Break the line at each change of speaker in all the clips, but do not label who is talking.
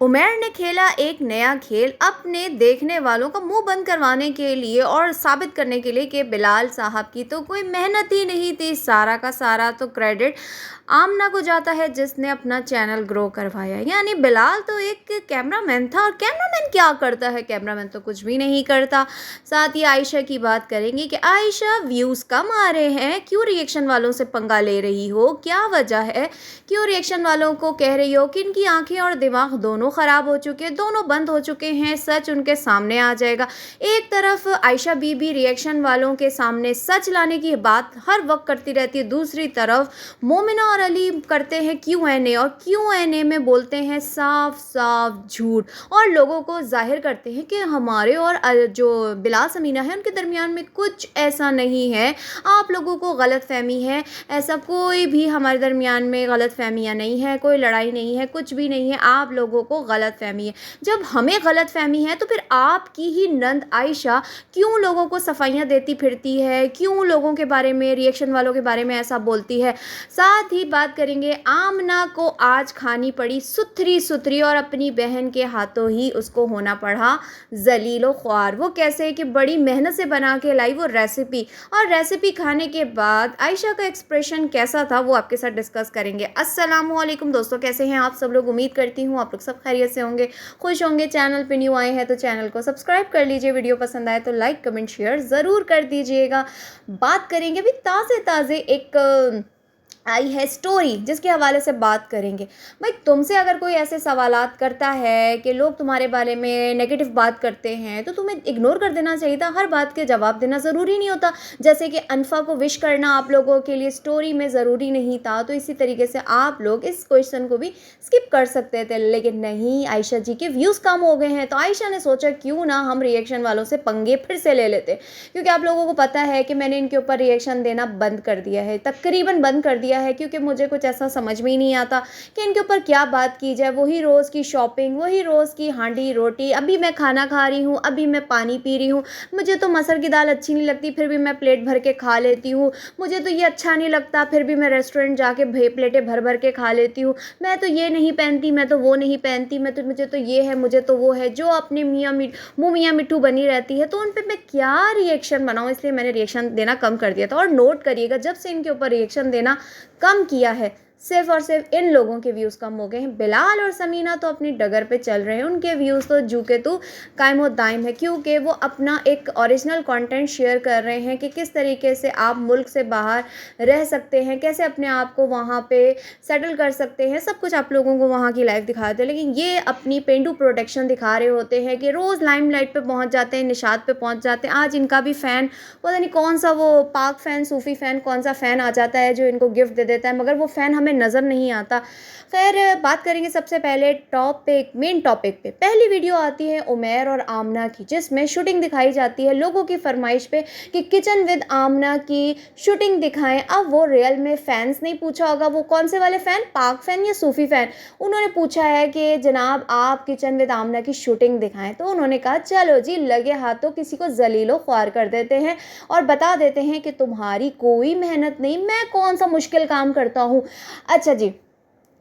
उमैर ने खेला एक नया खेल अपने देखने वालों का मुंह बंद करवाने के लिए और साबित करने के लिए कि बिलाल साहब की तो कोई मेहनत ही नहीं थी। सारा का सारा तो क्रेडिट आमना को जाता है जिसने अपना चैनल ग्रो करवाया। यानी बिलाल तो एक कैमरामैन था और कैमरामैन क्या करता है, कैमरामैन तो कुछ भी नहीं करता। साथ ही आयशा की बात करेंगे कि आयशा व्यूज़ कम आ रहे हैं, क्यों रिएक्शन वालों से पंगा ले रही हो, क्या वजह है, क्यों रिएक्शन वालों को कह रही हो कि इनकी आंखें और दिमाग दोनों ख़राब हो चुके हैं, दोनों बंद हो चुके हैं, सच उनके सामने आ जाएगा। एक तरफ आयशा बीबी रिएक्शन वालों के सामने सच लाने की बात हर वक्त करती रहती है, दूसरी तरफ मोमिना और अली करते हैं Q&A और Q&A में बोलते हैं साफ साफ झूठ और लोगों को जाहिर करते हैं कि हमारे और जो बिलाल समीना है उनके दरमियान में कुछ ऐसा नहीं है, आप लोगों को गलत फहमी है, ऐसा कोई भी हमारे दरमियान में गलत फहमियाँ नहीं है, कोई लड़ाई नहीं है, कुछ भी नहीं है, आप लोगों को गलत फहमी है। जब हमें गलत फहमी है तो फिर आपकी ही नंद आयशा क्यों लोगों को सफाइयाँ देती फिरती है, क्यों लोगों के बारे में, रिएक्शन वालों के बारे में ऐसा बोलती है। साथ ही बात करेंगे आमना को आज खानी पड़ी सुथरी सुथरी और अपनी बहन के हाथों ही उसको होना पड़ा जलीलो ख्वार। वो कैसे कि बड़ी मेहनत से बना के लाई वो रेसिपी, और रेसिपी खाने के बाद आयशा का एक्सप्रेशन कैसा था वो आपके साथ डिस्कस करेंगे। अस्सलामुअलैकुम दोस्तों, कैसे हैं आप सब लोग? उम्मीद करती हूँ आप लोग सब खैरियत से होंगे, खुश होंगे। चैनल पे न्यू आए हैं तो चैनल को सब्सक्राइब कर लीजिए, वीडियो पसंद आए तो लाइक कमेंट शेयर ज़रूर कर दीजिएगा। बात करेंगे अभी ताज़े ताज़े एक आई है स्टोरी जिसके हवाले से बात करेंगे। भाई तुमसे अगर कोई ऐसे सवालात करता है कि लोग तुम्हारे बारे में नेगेटिव बात करते हैं तो तुम्हें इग्नोर कर देना चाहिए था, हर बात के जवाब देना ज़रूरी नहीं होता। जैसे कि अनफा को विश करना आप लोगों के लिए स्टोरी में ज़रूरी नहीं था, तो इसी तरीके से आप लोग इस क्वेश्चन को भी स्किप कर सकते थे। लेकिन नहीं, आयशा जी के व्यूज़ कम हो गए हैं तो आयशा ने सोचा क्यों ना हम रिएक्शन वालों से पंगे फिर से ले लेते, क्योंकि आप लोगों को पता है कि मैंने इनके ऊपर रिएक्शन देना बंद कर दिया है, तकरीबन बंद कर दिया है, क्योंकि मुझे कुछ ऐसा समझ में ही नहीं आता कि इनके ऊपर क्या बात की जाए। वही रोज़ की शॉपिंग, वही रोज़ की हांडी रोटी, अभी मैं खाना खा रही हूँ, अभी मैं पानी पी रही हूँ, मुझे तो मसर की दाल अच्छी नहीं लगती फिर भी मैं प्लेट भर के खा लेती हूँ, मुझे तो ये अच्छा नहीं लगता फिर भी मैं रेस्टोरेंट जाके प्लेटें भर भर के खा लेती हूँ, मैं तो ये नहीं पहनती, मैं तो वो नहीं पहनती, मुझे तो ये है, मुझे तो वो है, जो अपने मियाँ मिट्टू बनी रहती है। तो उन पर मैं क्या रिएक्शन बनाऊँ, इसलिए मैंने रिएक्शन देना कम कर दिया था। और नोट करिएगा, जब से इनके ऊपर रिएक्शन देना कम किया है सिर्फ और सिर्फ इन लोगों के व्यूज़ कम हो गए हैं। बिलाल और समीना तो अपनी डगर पे चल रहे हैं, उनके व्यूज़ तो जू के तू कायम दायम है, क्योंकि वो अपना एक ओरिजिनल कंटेंट शेयर कर रहे हैं कि किस तरीके से आप मुल्क से बाहर रह सकते हैं, कैसे अपने आप को वहाँ पे सेटल कर सकते हैं, सब कुछ आप लोगों को वहाँ की लाइफ दिखाते हैं। लेकिन ये अपनी पेंडू प्रोटेक्शन दिखा रहे होते हैं कि रोज़ लाइमलाइट पे पहुँच जाते हैं, निशात पे पहुँच जाते हैं। आज इनका भी फ़ैन पता नहीं कौन सा, वो पाक फ़ैन, सूफ़ी फ़ैन, कौन सा फ़ैन आ जाता है जो इनको गिफ्ट दे देता है, मगर वो फ़ैन हमें नज़र नहीं आता। खैर बात करेंगे सबसे पहले मेन टॉपिक पे। पहली वीडियो आती है उमैर और आमना की, जिसमें शूटिंग दिखाई जाती है लोगों की फरमाइश पे कि किचन विद आमना की शूटिंग दिखाएं। अब वो रियल में फैंस नहीं पूछा होगा, वो कौन से वाले फ़ैन, पाक फ़ैन या सूफ़ी फ़ैन, उन्होंने पूछा है कि जनाब आप किचन विद आमना की शूटिंग दिखाएं। तो उन्होंने कहा चलो जी, लगे हाथों किसी को जलीलो ख्वार कर देते हैं और बता देते हैं कि तुम्हारी कोई मेहनत नहीं, मैं कौन सा मुश्किल काम करता हूँ। अच्छा जी,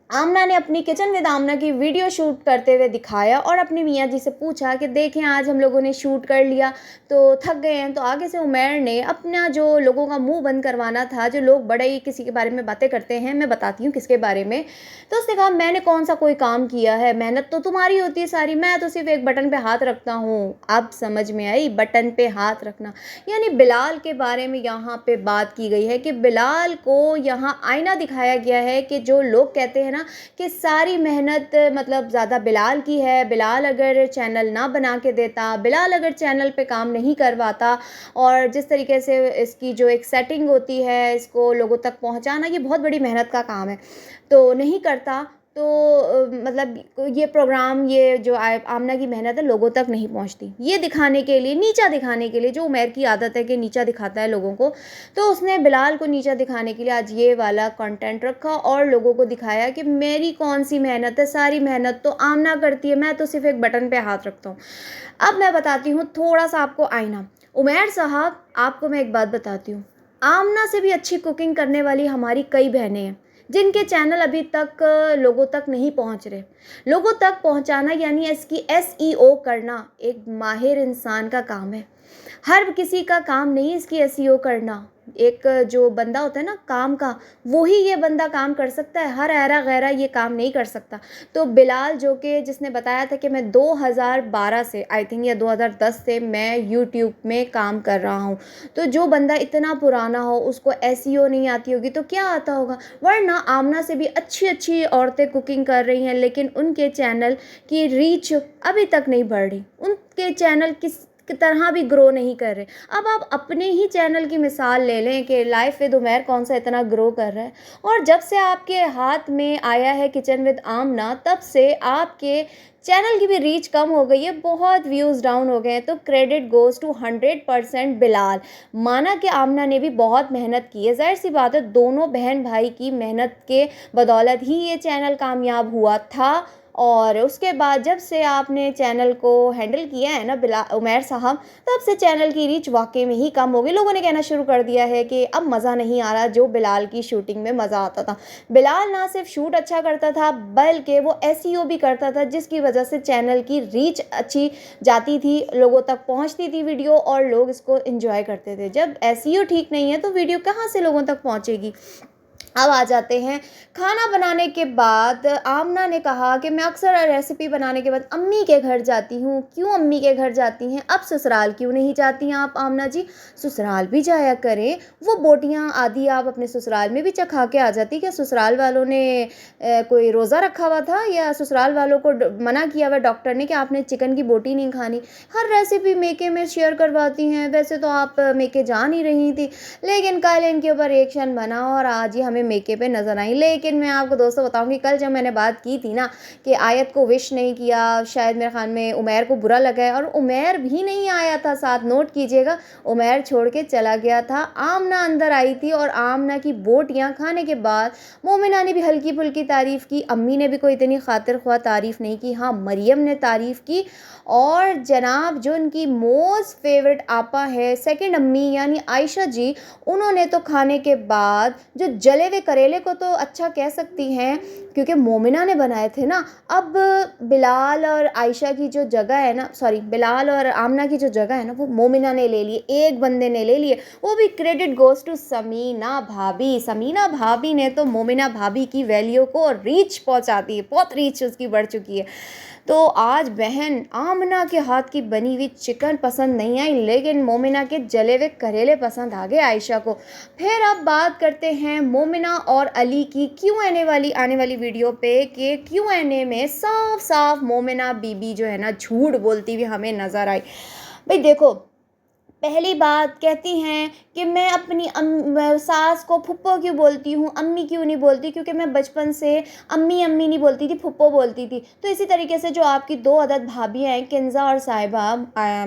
आमना ने अपनी किचन विद आमना की वीडियो शूट करते हुए दिखाया और अपने मियाँ जी से पूछा कि देखें आज हम लोगों ने शूट कर लिया तो थक गए हैं। तो आगे से उमैर ने अपना जो लोगों का मुंह बंद करवाना था, जो लोग बड़े ही किसी के बारे में बातें करते हैं, मैं बताती हूँ किसके बारे में। तो उसने कहा मैंने कौन सा कोई काम किया है, मेहनत तो तुम्हारी होती है सारी, मैं तो सिर्फ एक बटन पे हाथ रखता हूँ। अब समझ में आई, बटन पे हाथ रखना, यानी बिलाल के बारे में यहाँ पे बात की गई है कि बिलाल को यहाँ आईना दिखाया गया है कि जो लोग कहते हैं ना कि सारी मेहनत मतलब ज़्यादा बिलाल की है, बिलाल अगर चैनल ना बना के देता, बिलाल अगर चैनल पे काम नहीं करवाता, और जिस तरीके से इसकी जो एक सेटिंग होती है, इसको लोगों तक पहुंचाना, ये बहुत बड़ी मेहनत का काम है, तो नहीं करता, तो मतलब ये प्रोग्राम, ये जो आमना की मेहनत है लोगों तक नहीं पहुंचती। ये दिखाने के लिए, नीचा दिखाने के लिए, जो उमैर की आदत है कि नीचा दिखाता है लोगों को, तो उसने बिलाल को नीचा दिखाने के लिए आज ये वाला कंटेंट रखा और लोगों को दिखाया कि मेरी कौन सी मेहनत है, सारी मेहनत तो आमना करती है, मैं तो सिर्फ एक बटन पे हाथ रखता हूँ। अब मैं बताती हूँ थोड़ा सा आपको आईना। उमैर साहब, आपको मैं एक बात बताती हूँ, आमना से भी अच्छी कुकिंग करने वाली हमारी कई बहनें हैं, जिनके चैनल अभी तक लोगों तक नहीं पहुंच रहे। लोगों तक पहुंचाना यानी इसकी एसईओ करना एक माहिर इंसान का काम है। हर किसी का काम नहीं इसकी एसईओ करना। एक जो बंदा होता है ना काम का, वो ही ये बंदा काम कर सकता है, हर ऐरा गैरा ये काम नहीं कर सकता। तो बिलाल जो कि जिसने बताया था कि मैं 2012 से आई थिंक या 2010 से मैं यूट्यूब में काम कर रहा हूँ। तो जो बंदा इतना पुराना हो उसको एसईओ नहीं आती होगी तो क्या आता होगा। वरना आमना से भी अच्छी अच्छी औरतें कुकिंग कर रही हैं, लेकिन उनके चैनल की रीच अभी तक नहीं बढ़ रही, उनके चैनल किस की तरह भी ग्रो नहीं कर रहे। अब आप अपने ही चैनल की मिसाल ले लें कि लाइफ विद उमैर कौन सा इतना ग्रो कर रहा है। और जब से आपके हाथ में आया है किचन विद आमना, तब से आपके चैनल की भी रीच कम हो गई है, बहुत व्यूज़ डाउन हो गए हैं। तो क्रेडिट गोज़ टू 100% बिलाल। माना कि आमना ने भी बहुत मेहनत की है, ज़ाहिर सी बात है दोनों बहन भाई की मेहनत के बदौलत ही ये चैनल कामयाब हुआ था। और उसके बाद जब से आपने चैनल को हैंडल किया है ना उमैर साहब, तब से चैनल की रीच वाकई में ही कम हो गई। लोगों ने कहना शुरू कर दिया है कि अब मज़ा नहीं आ रहा जो बिलाल की शूटिंग में मज़ा आता था। बिलाल ना सिर्फ शूट अच्छा करता था बल्कि वो एसईओ भी करता था, जिसकी वजह से चैनल की रीच अच्छी जाती थी, लोगों तक पहुंचती थी वीडियो और लोग इसको एंजॉय करते थे। जब एसईओ ठीक नहीं है तो वीडियो कहाँ से लोगों तक पहुंचेगी। अब आ जाते हैं खाना बनाने के बाद। आमना ने कहा कि मैं अक्सर रेसिपी बनाने के बाद अम्मी के घर जाती हूँ। क्यों अम्मी के घर जाती हैं, अब ससुराल क्यों नहीं जाती हैं आप आमना जी? ससुराल भी जाया करें, वो बोटियाँ आदि आप अपने ससुराल में भी चखा के आ जाती। क्या ससुराल वालों ने कोई रोज़ा रखा हुआ था या ससुराल वालों को मना किया हुआ डॉक्टर ने कि आपने चिकन की बोटी नहीं खानी? हर रेसिपी मेके में शेयर करवाती हैं। वैसे तो आप मेके जा नहीं रही थी, लेकिन कल इनके ऊपर रिएक्शन बना और आज ये हमें मेके पे नज़र आई। लेकिन मैं आपको दोस्तों बताऊंगी, कल जब मैंने बात की थी ना कि आयत को विश नहीं किया, शायद मेरे ख्याल में उमैर को बुरा लगा है, और उमैर भी नहीं आया था साथ, नोट कीजिएगा, उमैर छोड़ के चला गया था। आमना अंदर आई थी और आमना की बोटियाँ खाने के बाद मोमिना ने भी हल्की फुल्की तारीफ़ की, अम्मी ने भी कोई इतनी खातिर ख्वाह तारीफ़ नहीं की, हाँ मरियम ने तारीफ़ की। और जनाब जो उनकी मोस्ट फेवरेट आपा है सेकंड अम्मी यानी आयशा जी, उन्होंने तो खाने के बाद जो जले हुए करेले को तो अच्छा कह सकती हैं क्योंकि मोमिना ने बनाए थे ना। अब बिलाल और आयशा की जो जगह है ना, सॉरी बिलाल और आमना की जो जगह है ना, वो मोमिना ने ले लिए, एक बंदे ने ले लिए। वो भी क्रेडिट गोज़ टू समीना भाभी। समीना भाभी ने तो मोमिना भाभी की वैल्यू को रीच पहुंचा दी है, बहुत रीच उसकी बढ़ चुकी है। तो आज बहन आमना के हाथ की बनी हुई चिकन पसंद नहीं आई, लेकिन मोमिना के जले हुए करेले पसंद आ गए आयशा को। फिर अब बात करते हैं मोमिना और अली की Q&A वाली आने वाली वीडियो पे कि Q&A में साफ साफ मोमिना बीबी जो है ना झूठ बोलती हुई हमें नज़र आई। भाई देखो, पहली बात कहती हैं कि मैं अपनी सास को फुप्पो क्यों बोलती हूँ, अम्मी क्यों नहीं बोलती, क्योंकि मैं बचपन से अम्मी अम्मी नहीं बोलती थी, फुप्पो बोलती थी। तो इसी तरीके से जो आपकी दो अदद भाभियाँ हैं किंजा और साहिबा,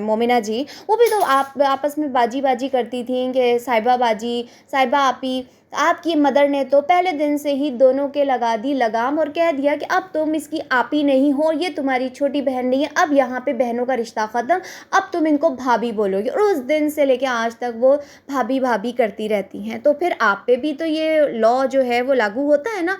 मोमिना जी, वो भी तो आप आपस में बाजी बाजी करती थी कि साहिबा बाजी, साहिबा आपी। आपकी मदर ने तो पहले दिन से ही दोनों के लगा दी लगाम और कह दिया कि अब तुम इसकी आपी नहीं हो, ये तुम्हारी छोटी बहन नहीं है, अब यहाँ पे बहनों का रिश्ता ख़त्म, अब तुम इनको भाभी बोलोगे। और उस दिन से लेके आज तक वो भाभी भाभी करती रहती हैं। तो फिर आप पे भी तो ये लॉ जो है वो लागू होता है ना।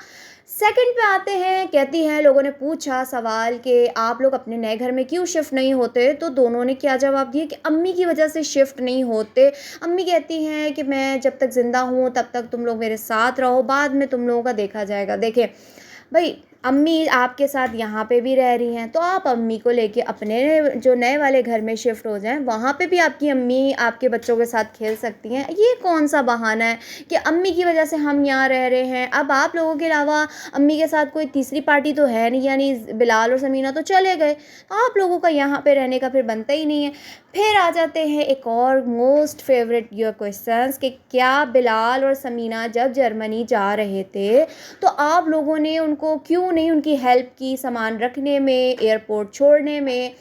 सेकंड पे आते हैं, कहती हैं लोगों ने पूछा सवाल कि आप लोग अपने नए घर में क्यों शिफ्ट नहीं होते, तो दोनों ने क्या जवाब दिया कि अम्मी की वजह से शिफ्ट नहीं होते। अम्मी कहती हैं कि मैं जब तक ज़िंदा हूँ तब तक तुम लोग मेरे साथ रहो, बाद में तुम लोगों का देखा जाएगा। देखें भाई, अम्मी आपके साथ यहाँ पे भी रह रही हैं, तो आप अम्मी को लेके अपने जो नए वाले घर में शिफ्ट हो जाएं, वहाँ पे भी आपकी अम्मी आपके बच्चों के साथ खेल सकती हैं। ये कौन सा बहाना है कि अम्मी की वजह से हम यहाँ रह रहे हैं। अब आप लोगों के अलावा अम्मी के साथ कोई तीसरी पार्टी तो है नहीं, यानी बिलाल और समीना तो चले गए, तो आप लोगों का यहाँ पे रहने का फिर बनता ही नहीं है। फिर आ जाते हैं एक और मोस्ट फेवरेट योर क्वेश्चंस कि क्या बिलाल और समीना जब जर्मनी जा रहे थे तो आप लोगों ने उनको क्यों नहीं उनकी हेल्प की सामान रखने में, एयरपोर्ट छोड़ने में।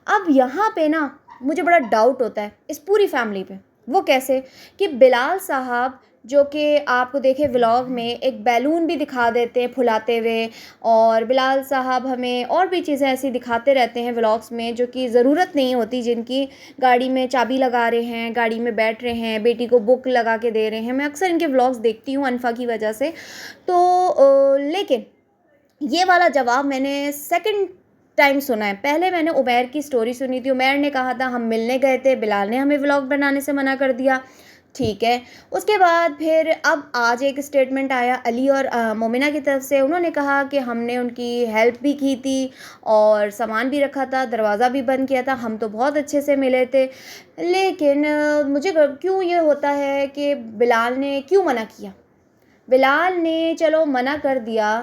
अब यहाँ पे ना मुझे बड़ा डाउट होता है इस पूरी फैमिली पे। वो कैसे कि बिलाल साहब जो कि आपको देखे व्लॉग में एक बैलून भी दिखा देते हैं फुलाते हुए, और बिलाल साहब हमें और भी चीज़ें ऐसी दिखाते रहते हैं व्लॉग्स में जो कि ज़रूरत नहीं होती, जिनकी गाड़ी में चाबी लगा रहे हैं, गाड़ी में बैठ रहे हैं, बेटी को बुक लगा के दे रहे हैं। मैं अक्सर इनके व्लॉग्स देखती हूँ अनफ़ा की वजह से। तो लेकिन ये वाला जवाब मैंने सेकंड टाइम सुना है। पहले मैंने उमैर की स्टोरी सुनी थी। उमैर ने कहा था हम मिलने गए थे, बिलाल ने हमें व्लॉग बनाने से मना कर दिया। ठीक है। उसके बाद फिर अब आज एक स्टेटमेंट आया अली और मोमिना की तरफ से। उन्होंने कहा कि हमने उनकी हेल्प भी की थी और सामान भी रखा था, दरवाज़ा भी बंद किया था, हम तो बहुत अच्छे से मिले थे। लेकिन मुझे क्यों ये होता है कि बिलाल ने क्यों मना किया? बिलाल ने चलो मना कर दिया,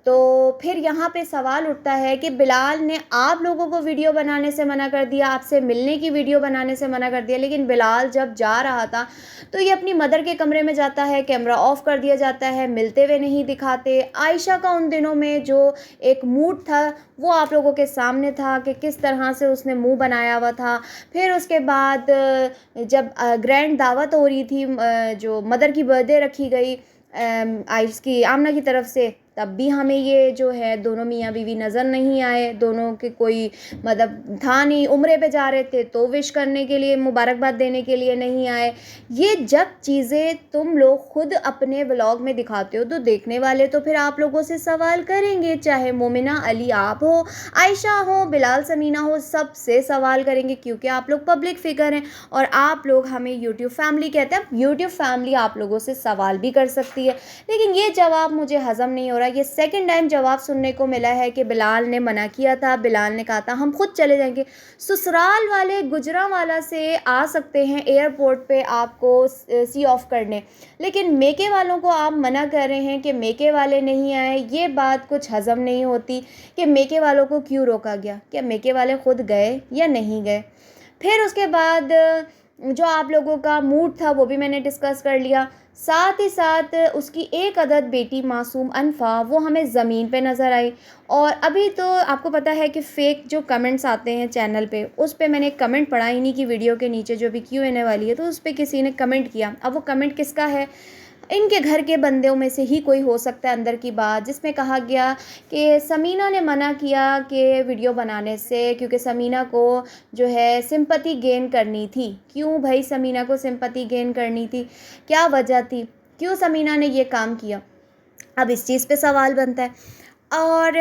तो फिर यहाँ पे सवाल उठता है कि बिलाल ने आप लोगों को वीडियो बनाने से मना कर दिया, आपसे मिलने की वीडियो बनाने से मना कर दिया, लेकिन बिलाल जब जा रहा था तो ये अपनी मदर के कमरे में जाता है, कैमरा ऑफ कर दिया जाता है, मिलते हुए नहीं दिखाते। आयशा का उन दिनों में जो एक मूड था वो आप लोगों के सामने था कि किस तरह से उसने मुंह बनाया हुआ था। फिर उसके बाद जब ग्रैंड दावत हो रही थी, जो मदर की बर्थडे रखी गई आइस की आमना की तरफ से, तब भी हमें ये जो है दोनों मियाँ बीवी नज़र नहीं आए। दोनों के कोई मतलब था नहीं, उम्रे पे जा रहे थे तो विश करने के लिए, मुबारकबाद देने के लिए नहीं आए। ये जब चीज़ें तुम लोग खुद अपने व्लॉग में दिखाते हो तो देखने वाले तो फिर आप लोगों से सवाल करेंगे, चाहे मोमिना अली आप हो, आयशा हो, बिलाल समीना हो, सबसे सवाल करेंगे, क्योंकि आप लोग पब्लिक फिगर हैं और आप लोग हमें यूट्यूब फैमिली कहते हैं। यूट्यूब फैमिली आप लोगों से सवाल भी कर सकती है। लेकिन ये जवाब मुझे हज़म नहीं हो रहा। ये सेकंड टाइम जवाब सुनने को मिला है कि बिलाल ने मना किया था, बिलाल ने कहा था हम खुद चले जाएंगे। ससुराल वाले गुजरांवाला से आ सकते हैं एयरपोर्ट पे आपको सी ऑफ करने, लेकिन मेके वालों को आप मना कर रहे हैं कि मेके वाले नहीं आए। ये बात कुछ हज़म नहीं होती कि मेके वालों को क्यों रोका गया, क्या मेके वाले खुद गए या नहीं गए। फिर उसके बाद जो आप लोगों का मूड था वो भी मैंने डिस्कस कर लिया। साथ ही साथ उसकी एक अदद बेटी मासूम अनफ़ा वो हमें ज़मीन पे नज़र आई। और अभी तो आपको पता है कि फ़ेक जो कमेंट्स आते हैं चैनल पे, उस पे मैंने एक कमेंट पढ़ा इन्हीं की वीडियो के नीचे जो भी Q&A वाली है, तो उस पे किसी ने कमेंट किया। अब वो कमेंट किसका है? इनके घर के बंदों में से ही कोई हो सकता है अंदर की बात, जिसमें कहा गया कि समीना ने मना किया कि वीडियो बनाने से, क्योंकि समीना को जो है सिंपैथी गेन करनी थी। क्यों भाई समीना को सिंपैथी गेन करनी थी? क्या वजह थी? क्यों समीना ने ये काम किया? अब इस चीज़ पे सवाल बनता है और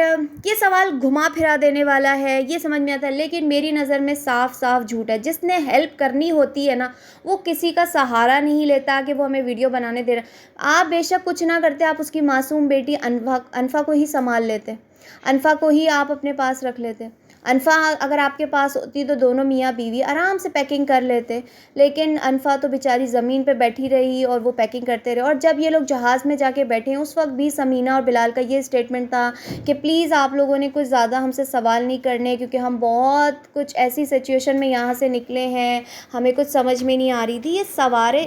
ये सवाल घुमा फिरा देने वाला है, ये समझ में आता है, लेकिन मेरी नज़र में साफ साफ झूठ है। जिसने हेल्प करनी होती है ना, वो किसी का सहारा नहीं लेता कि वो हमें वीडियो बनाने दे रहा। आप बेशक कुछ ना करते, आप उसकी मासूम बेटी अनफ़ा को ही संभाल लेते, अनफ़ा को ही आप अपने पास रख लेते। अनफ़ा अगर आपके पास होती तो दोनों मियाँ बीवी आराम से पैकिंग कर लेते, लेकिन अनफ़ा तो बेचारी ज़मीन पे बैठी रही और वो पैकिंग करते रहे। और जब ये लोग जहाज़ में जाके बैठे, उस वक्त भी समीना और बिलाल का ये स्टेटमेंट था कि प्लीज़ आप लोगों ने कुछ ज़्यादा हमसे सवाल नहीं करने, क्योंकि हम बहुत कुछ ऐसी सिचुएशन में यहाँ से निकले हैं, हमें कुछ समझ में नहीं आ रही थी। ये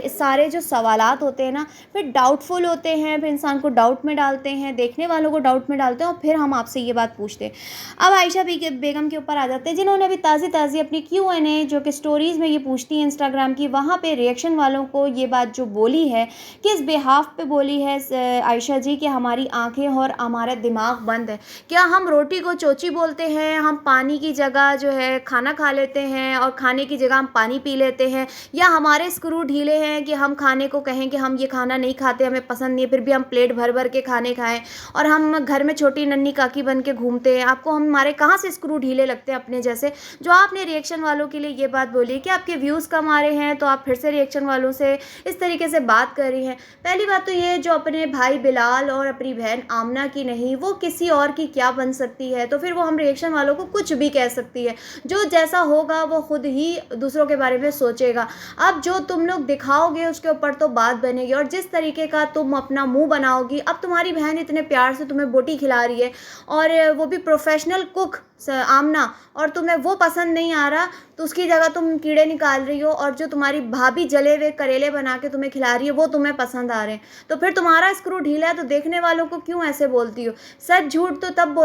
सारे जो सवालात होते हैं ना, फिर डाउटफुल होते हैं, फिर इंसान को डाउट में डालते हैं, देखने वालों को डाउट में डालते हैं, और फिर हम आपसे ये बात पूछते हैं। अब आयशा बेगम के ऊपर आ जाते हैं, जिन्होंने अभी ताज़ी अपनी Q&A जो कि स्टोरीज़ में ये पूछती हैं इंस्टाग्राम की, वहाँ पे रिएक्शन वालों को ये बात जो बोली है, किस बिहाफ पे बोली है आयशा जी कि हमारी आंखें और हमारा दिमाग बंद है। क्या हम रोटी को चोची बोलते हैं? हम पानी की जगह जो है खाना खा लेते हैं और खाने की जगह हम पानी पी लेते हैं? या हमारे स्क्रू ढीले हैं कि हम खाने को कहें कि हम ये खाना नहीं खाते, हमें पसंद नहीं है, फिर भी हम प्लेट भर भर के खाने खाएं और हम घर में छोटी नन्ही काकी बन के घूमते हैं? आपको हमारे कहाँ से स्क्रू ढीले लगते हैं अपने जैसे? जो आपने रिएक्शन वालों के लिए ये बात बोली कि आपके व्यूज़ कम आ रहे हैं, तो आप फिर से रिएक्शन वालों से इस तरीके से बात कर रही हैं। पहली बात तो ये, जो अपने भाई बिलाल और अपनी बहन आमना की नहीं, वो किसी और की क्या बन सकती है? तो फिर वो हम रिएक्शन वालों को कुछ भी कह सकती है। जो जैसा होगा वो खुद ही दूसरों के बारे में सोचेगा। अब जो तुम लोग दिखाओगे उसके ऊपर तो बात बनेगी, और जिस तरीके का तुम अपना मुंह बनाओगी, अब तुम्हारी बहन इतने प्यार से तुम्हें बोटी खिला रही है और वो भी प्रोफेशनल कुक आमना, और तुम्हें वो पसंद नहीं आ रहा, तो उसकी जगह तुम कीड़े निकाल रही हो, और जो तुम्हारी भाभी जले हुए करेले बना के तुम्हें खिला रही है वो तुम्हें पसंद आ रहे हैं, तो फिर तुम्हारा स्क्रू ढीला है तो देखने वालों को क्यों ऐसे बोलती हो? सच झूठ तो तब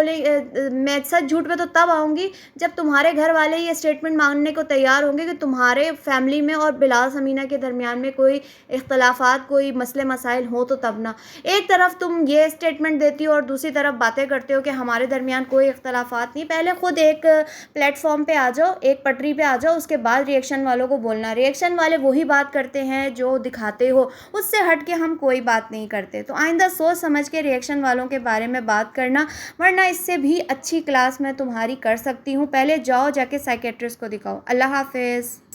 मैं सच झूठ पे तो तब आऊँगी जब तुम्हारे घर वाले ये स्टेटमेंट मानने को तैयार होंगे कि तुम्हारे फैमिली में और बिलाल समीना के दरमियान में कोई इख्तलाफात, कोई मसले मसाइल हो, तो तब ना। एक तरफ तुम ये स्टेटमेंट देती हो और दूसरी तरफ बातें करते हो कि हमारे दरमियान कोई इख्तलाफात नहीं। पहले खुद एक प्लेटफॉर्म पे आ जाओ, एक पटरी पे आ जाओ, उसके बाद रिएक्शन वालों को बोलना। रिएक्शन वाले वही बात करते हैं जो दिखाते हो, उससे हट के हम कोई बात नहीं करते। तो आइंदा सोच समझ के रिएक्शन वालों के बारे में बात करना, वरना इससे भी अच्छी क्लास मैं तुम्हारी कर सकती हूँ। पहले जाओ, जाके साइकेट्रिस्ट को दिखाओ। अल्लाह हाफिज़।